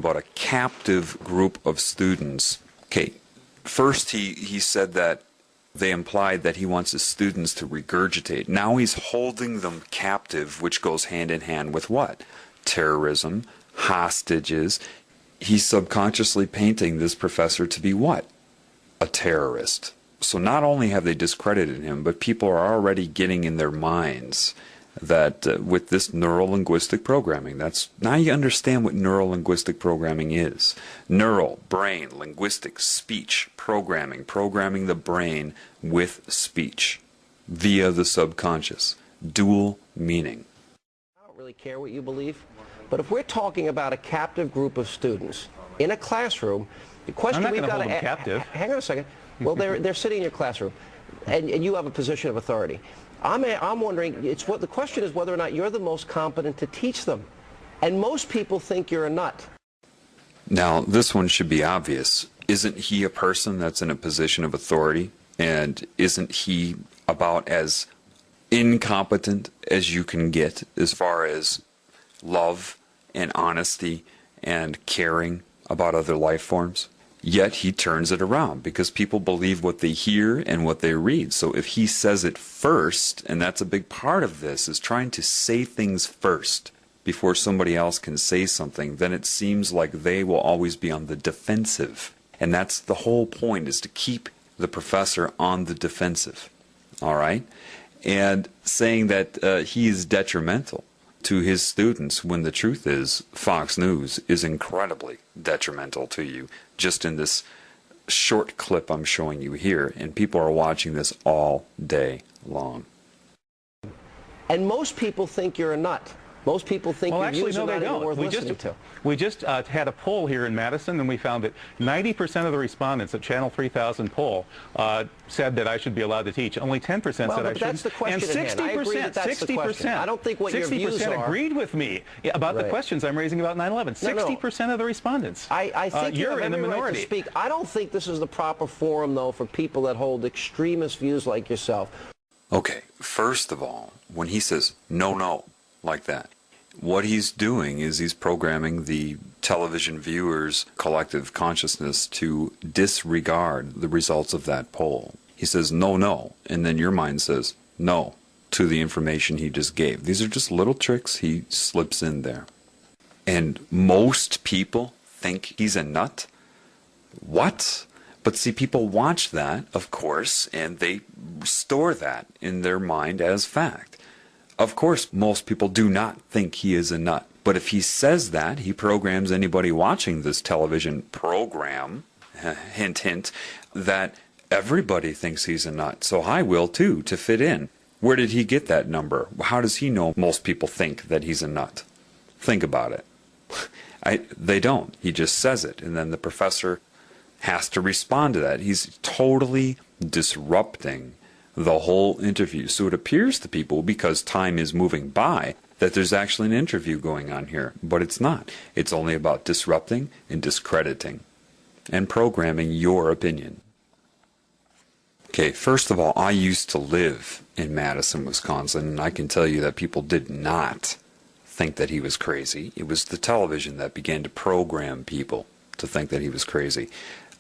about a captive group of students. Okay, first he said that they implied that he wants his students to regurgitate. Now he's holding them captive, which goes hand in hand with what? Terrorism, hostages. He's subconsciously painting this professor to be what? A terrorist. So not only have they discredited him, but people are already getting in their minds that with this neurolinguistic programming, now you understand what neurolinguistic programming is. Neural, brain, linguistic, speech, programming the brain with speech via the subconscious. Dual meaning. I don't really care what you believe, but if we're talking about a captive group of students in a classroom, the question we've got to ask, hang on a second. Well, they're sitting in your classroom, and you have a position of authority. I'm wondering, the question is whether or not you're the most competent to teach them. And most people think you're a nut. Now, this one should be obvious. Isn't he a person that's in a position of authority? And isn't he about as incompetent as you can get as far as love and honesty and caring about other life forms? Yet he turns it around because people believe what they hear and what they read. So if he says it first, and that's a big part of this, is trying to say things first before somebody else can say something, then it seems like they will always be on the defensive. And that's the whole point, is to keep the professor on the defensive. All right? And saying that he is detrimental to his students, when the truth is Fox News is incredibly detrimental to you, just in this short clip I'm showing you here, and people are watching this all day long. And most people think you're a nut. Most people think your views are not even worth listening to. We just had a poll here in Madison, and we found that 90% of the respondents at Channel 3000 poll said that I should be allowed to teach. Only 10% said I shouldn't. That's the question. And 60%, I don't think what your views are. 60% agreed with me about the questions I'm raising about 9/11. 60% of the respondents. I think you're in the minority. Right to speak. I don't think this is the proper forum, though, for people that hold extremist views like yourself. Okay, first of all, when he says no, like that, what he's doing is he's programming the television viewers' collective consciousness to disregard the results of that poll. He says no, and then your mind says no to the information he just gave. These are just little tricks he slips in there. And most people think he's a nut? What? But see, people watch that, of course, and they store that in their mind as fact. Of course, most people do not think he is a nut. But if he says that, he programs anybody watching this television program, hint, hint, that everybody thinks he's a nut. So I will too, to fit in. Where did he get that number? How does he know most people think that he's a nut? Think about it. They don't. He just says it, and then the professor has to respond to that. He's totally disrupting the whole interview. So it appears to people, because time is moving by, that there's actually an interview going on here. But it's not. It's only about disrupting and discrediting and programming your opinion. Okay, first of all, I used to live in Madison, Wisconsin, and I can tell you that people did not think that he was crazy. It was the television that began to program people to think that he was crazy.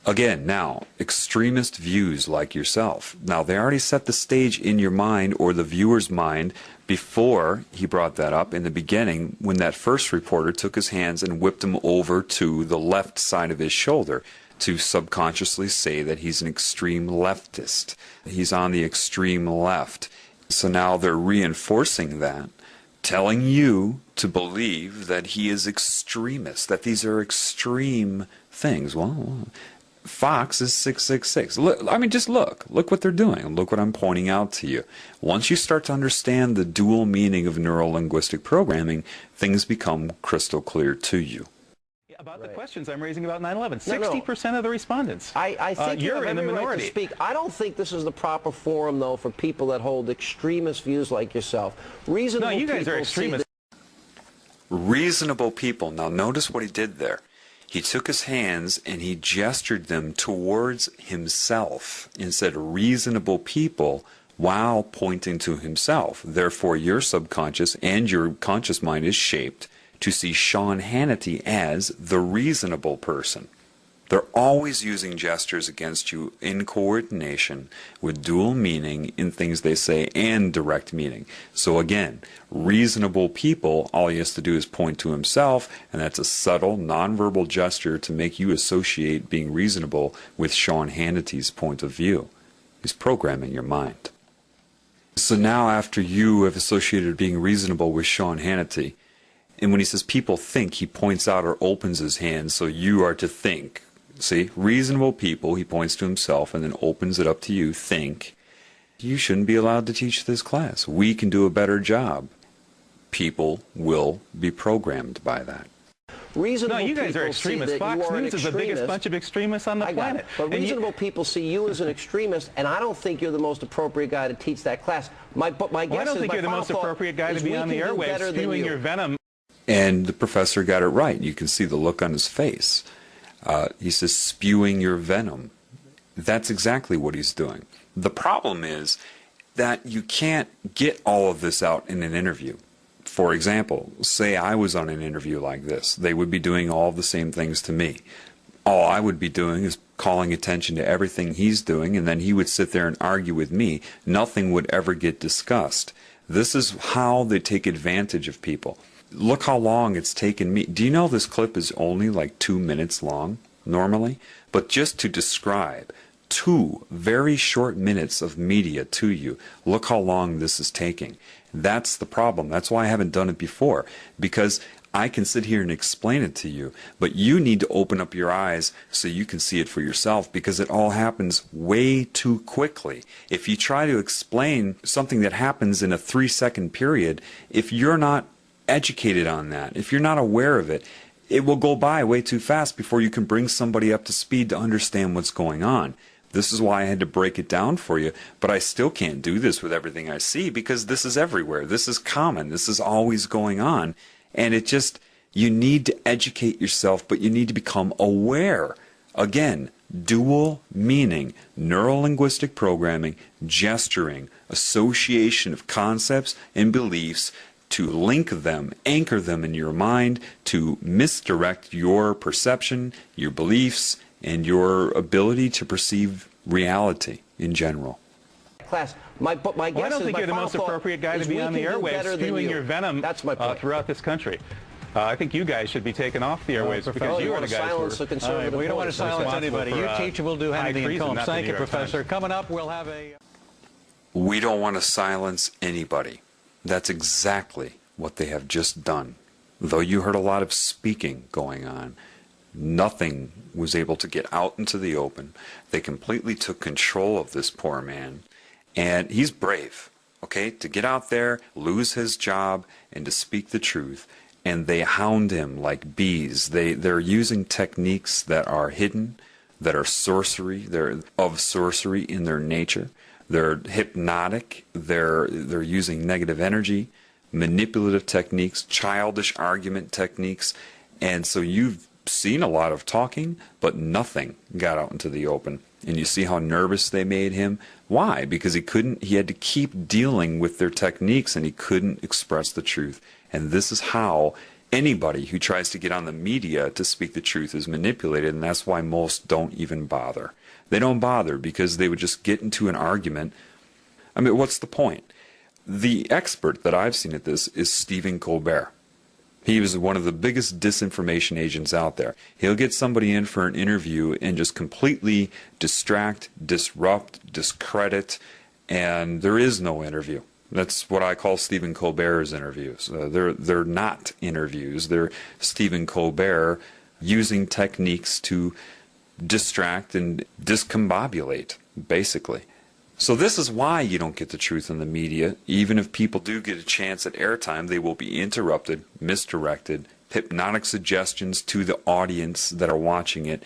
Again, now, extremist views like yourself. Now, they already set the stage in your mind, or the viewer's mind, before he brought that up in the beginning, when that first reporter took his hands and whipped him over to the left side of his shoulder to subconsciously say that he's an extreme leftist. He's on the extreme left. So now they're reinforcing that, telling you to believe that he is extremist, that these are extreme things. Well, Fox is 666. Look, I mean, just look what they're doing. Look what I'm pointing out to you. Once you start to understand the dual meaning of neurolinguistic programming, things become crystal clear to you. About the questions I'm raising about 9/11, 60% of the respondents. I think you're in the minority. Right to speak. I don't think this is the proper forum, though, for people that hold extremist views like yourself. Reasonable no, you guys are extremists. Reasonable people. Now, notice what he did there. He took his hands and he gestured them towards himself and said reasonable people while pointing to himself. Therefore, your subconscious and your conscious mind is shaped to see Sean Hannity as the reasonable person. They're always using gestures against you in coordination with dual meaning in things they say and direct meaning. So again, reasonable people, all he has to do is point to himself, and that's a subtle, nonverbal gesture to make you associate being reasonable with Sean Hannity's point of view. He's programming your mind. So now after you have associated being reasonable with Sean Hannity, and when he says people think, he points out or opens his hand, so you are to think. See, reasonable people, he points to himself and then opens it up to you, think. You shouldn't be allowed to teach this class. We can do a better job. People will be programmed by that. Reasonable no, you guys are extremists. Fox News is the biggest bunch of extremists on the planet. But reasonable people see you as an extremist, and I don't think you're the most appropriate guy to teach that class. My guess I don't think you're the most appropriate guy to be on the airwaves spewing your venom. And the professor got it right. You can see the look on his face. He says, spewing your venom. That's exactly what he's doing. The problem is that you can't get all of this out in an interview. For example, say I was on an interview like this. They would be doing all the same things to me. All I would be doing is calling attention to everything he's doing, and then he would sit there and argue with me. Nothing would ever get discussed. This is how they take advantage of people. Look how long it's taken me. Do you know this clip is only like 2 minutes long, normally? But just to describe 2 very short minutes of media to you, look how long this is taking. That's the problem. That's why I haven't done it before, because I can sit here and explain it to you, but you need to open up your eyes so you can see it for yourself, because it all happens way too quickly. If you try to explain something that happens in a 3-second period, if you're not educated on that, if you're not aware of it, it will go by way too fast before you can bring somebody up to speed to understand what's going on. This is why I had to break it down for you, but I still can't do this with everything I see, because this is everywhere. This is common. This is always going on. And it just, you need to educate yourself, but you need to become aware. Again, dual meaning, neurolinguistic programming, gesturing, association of concepts and beliefs to link them, anchor them in your mind, to misdirect your perception, your beliefs, and your ability to perceive reality in general. Class, my guess I don't think you're the most appropriate guy to be on the airwaves spewing your venom throughout this country. I think you guys should be taken off the airwaves because you are the guys who are... We don't want to silence anybody. You teach and we'll do Hannity and Colmes. Thank you, Professor. Coming up, we'll have a... We don't want to silence anybody. That's exactly what they have just done. Though you heard a lot of speaking going on, nothing was able to get out into the open. They completely took control of this poor man. And he's brave, okay, to get out there, lose his job, and to speak the truth. And they hound him like bees. They're using techniques that are hidden, that are sorcery. They're of sorcery in their nature. They're hypnotic. They're using negative energy, manipulative techniques, childish argument techniques. And so you've seen a lot of talking, but nothing got out into the open. And you see how nervous they made him. Why? Because he had to keep dealing with their techniques, and he couldn't express the truth. And this is how anybody who tries to get on the media to speak the truth is manipulated, and that's why most don't even bother. They don't bother because they would just get into an argument. I mean, what's the point? The expert that I've seen at this is Stephen Colbert. He was one of the biggest disinformation agents out there. He'll get somebody in for an interview and just completely distract, disrupt, discredit, and there is no interview. That's what I call Stephen Colbert's interviews. They're not interviews. They're Stephen Colbert using techniques to distract and discombobulate, basically. So this is why you don't get the truth in the media. Even if people do get a chance at airtime, they will be interrupted, misdirected, hypnotic suggestions to the audience that are watching it.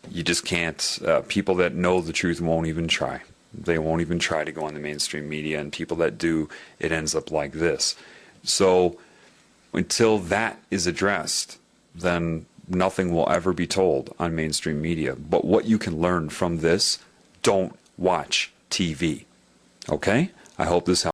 You just can't. People that know the truth won't even try. They won't even try to go on the mainstream media, and people that do, it ends up like this. So until that is addressed, then nothing will ever be told on mainstream media. But what you can learn from this, don't watch TV. Okay? I hope this helps.